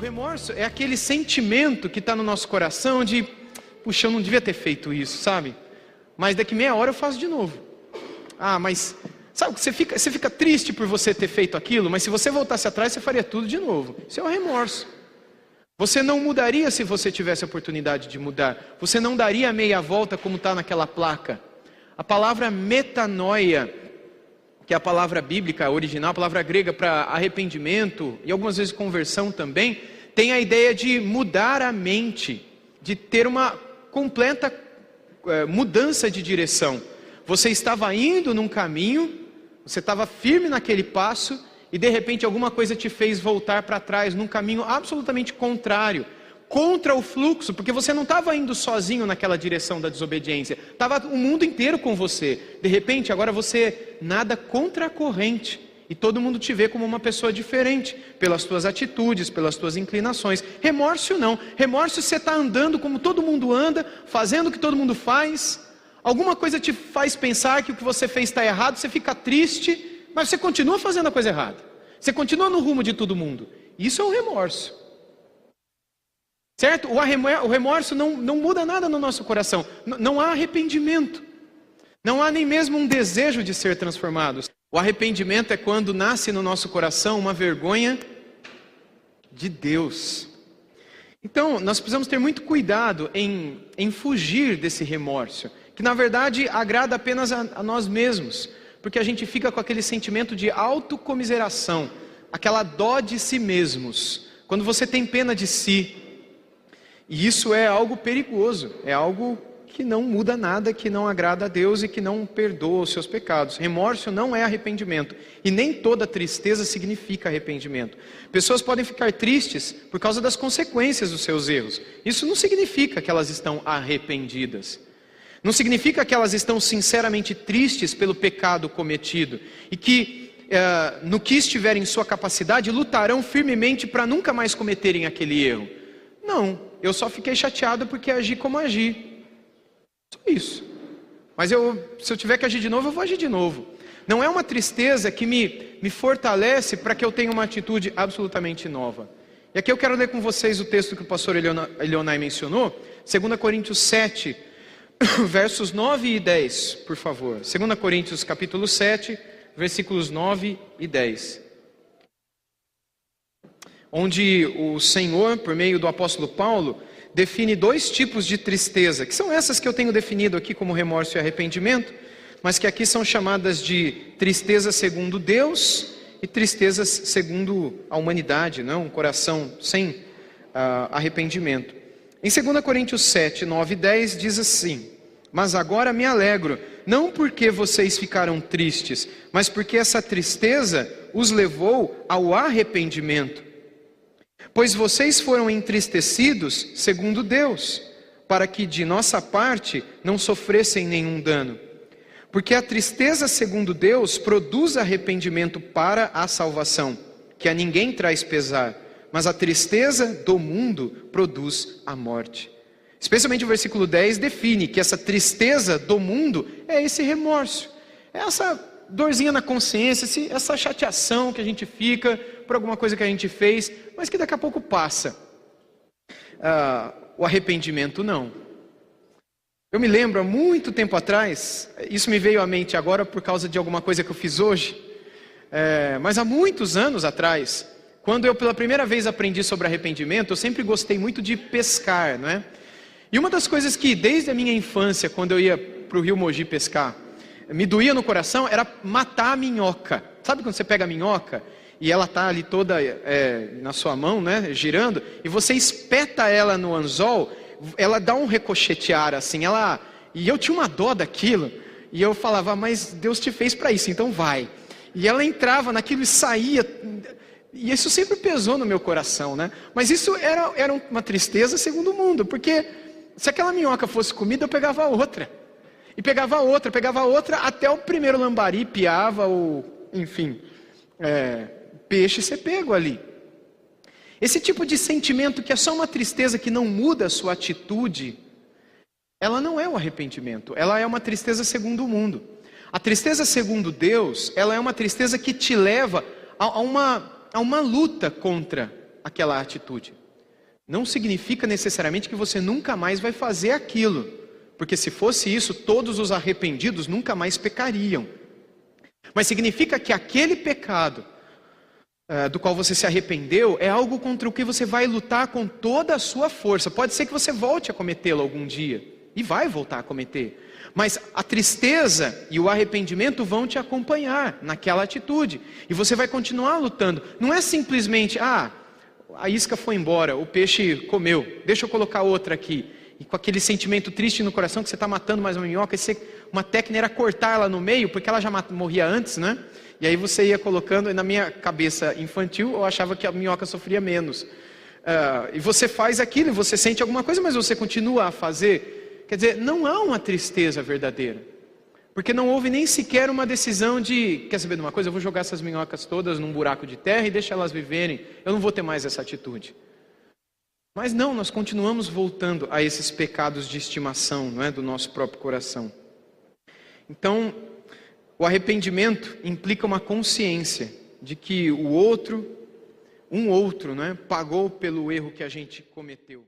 remorso é aquele sentimento que está no nosso coração de, puxa, eu não devia ter feito isso, sabe? Mas daqui meia hora eu faço de novo. Ah, mas sabe, você fica triste por você ter feito aquilo, mas se você voltasse atrás, você faria tudo de novo. Isso é o remorso. Você não mudaria se você tivesse a oportunidade de mudar. Você não daria a meia volta como está naquela placa. A palavra metanoia, que é a palavra bíblica original, a palavra grega para arrependimento e algumas vezes conversão também, tem a ideia de mudar a mente, de ter uma completa mudança de direção. Você estava indo num caminho, você estava firme naquele passo e de repente alguma coisa te fez voltar para trás num caminho absolutamente contrário, contra o fluxo, porque você não estava indo sozinho naquela direção da desobediência, estava o mundo inteiro com você. De repente agora você nada contra a corrente e todo mundo te vê como uma pessoa diferente, pelas tuas atitudes, pelas tuas inclinações. Remorso não, remorso você está andando como todo mundo anda, fazendo o que todo mundo faz, alguma coisa te faz pensar que o que você fez está errado, você fica triste, mas você continua fazendo a coisa errada. Você continua no rumo de todo mundo. Isso é um remorso. Certo? O remorso não muda nada no nosso coração. Não há arrependimento. Não há nem mesmo um desejo de ser transformados. O arrependimento é quando nasce no nosso coração uma vergonha de Deus. Então, nós precisamos ter muito cuidado em fugir desse remorso, que na verdade agrada apenas a nós mesmos, porque a gente fica com aquele sentimento de autocomiseração, aquela dó de si mesmos, quando você tem pena de si. E isso é algo perigoso, é algo que não muda nada, que não agrada a Deus e que não perdoa os seus pecados. Remorso não é arrependimento, e nem toda tristeza significa arrependimento. Pessoas podem ficar tristes por causa das consequências dos seus erros. Isso não significa que elas estão arrependidas. Não significa que elas estão sinceramente tristes pelo pecado cometido e que no que estiver em sua capacidade lutarão firmemente para nunca mais cometerem aquele erro. Não, eu só fiquei chateado porque agi como agi. Só isso. Mas se eu tiver que agir de novo, eu vou agir de novo. Não é uma tristeza que me fortalece para que eu tenha uma atitude absolutamente nova. E aqui eu quero ler com vocês o texto que o pastor Elionai mencionou, 2 Coríntios 7, versos 9 e 10, por favor. 2 Coríntios capítulo 7, versículos 9 e 10. Onde o Senhor, por meio do apóstolo Paulo, define dois tipos de tristeza, que são essas que eu tenho definido aqui como remorso e arrependimento, mas que aqui são chamadas de tristeza segundo Deus e tristezas segundo a humanidade, não? Um coração sem arrependimento. Em 2 Coríntios 7, 9 e 10 diz assim: mas agora me alegro, não porque vocês ficaram tristes, mas porque essa tristeza os levou ao arrependimento. Pois vocês foram entristecidos segundo Deus, para que de nossa parte não sofressem nenhum dano. Porque a tristeza segundo Deus produz arrependimento para a salvação, que a ninguém traz pesar, mas a tristeza do mundo produz a morte. Especialmente o versículo 10 define que essa tristeza do mundo é esse remorso, é essa dorzinha na consciência, essa chateação que a gente fica por alguma coisa que a gente fez, mas que daqui a pouco passa. O arrependimento não. Eu me lembro, há muito tempo atrás, isso me veio à mente agora por causa de alguma coisa que eu fiz hoje, mas há muitos anos atrás, quando eu pela primeira vez aprendi sobre arrependimento, eu sempre gostei muito de pescar, não é? E uma das coisas que desde a minha infância, quando eu ia para o Rio Mogi pescar, me doía no coração, era matar a minhoca. Sabe quando você pega a minhoca e ela está ali toda na sua mão, né, girando, e você espeta ela no anzol, ela dá um ricochetear assim, e eu tinha uma dó daquilo, e eu falava, mas Deus te fez para isso, então vai. E ela entrava naquilo e saía, e isso sempre pesou no meu coração, né? Mas isso era uma tristeza segundo o mundo, porque se aquela minhoca fosse comida, eu pegava outra. E pegava outra, até o primeiro lambari, piava, ou enfim, peixe ser pego ali. Esse tipo de sentimento que é só uma tristeza que não muda a sua atitude, ela não é o arrependimento, ela é uma tristeza segundo o mundo. A tristeza segundo Deus, ela é uma tristeza que te leva a uma luta contra aquela atitude. Não significa necessariamente que você nunca mais vai fazer aquilo, porque se fosse isso, todos os arrependidos nunca mais pecariam. Mas significa que aquele pecado do qual você se arrependeu é algo contra o que você vai lutar com toda a sua força. Pode ser que você volte a cometê-lo algum dia, e vai voltar a cometer. Mas a tristeza e o arrependimento vão te acompanhar naquela atitude. E você vai continuar lutando. Não é simplesmente, a isca foi embora, o peixe comeu, deixa eu colocar outra aqui. E com aquele sentimento triste no coração que você está matando mais uma minhoca. Uma técnica era cortar ela no meio, porque ela já morria antes, né? E aí você ia colocando, e na minha cabeça infantil, eu achava que a minhoca sofria menos. E você faz aquilo, você sente alguma coisa, mas você continua a fazer. Quer dizer, não há uma tristeza verdadeira. Porque não houve nem sequer uma decisão de, quer saber de uma coisa, eu vou jogar essas minhocas todas num buraco de terra e deixar elas viverem. Eu não vou ter mais essa atitude. Mas não, nós continuamos voltando a esses pecados de estimação, não é, do nosso próprio coração. Então, o arrependimento implica uma consciência de que um outro, não é, pagou pelo erro que a gente cometeu.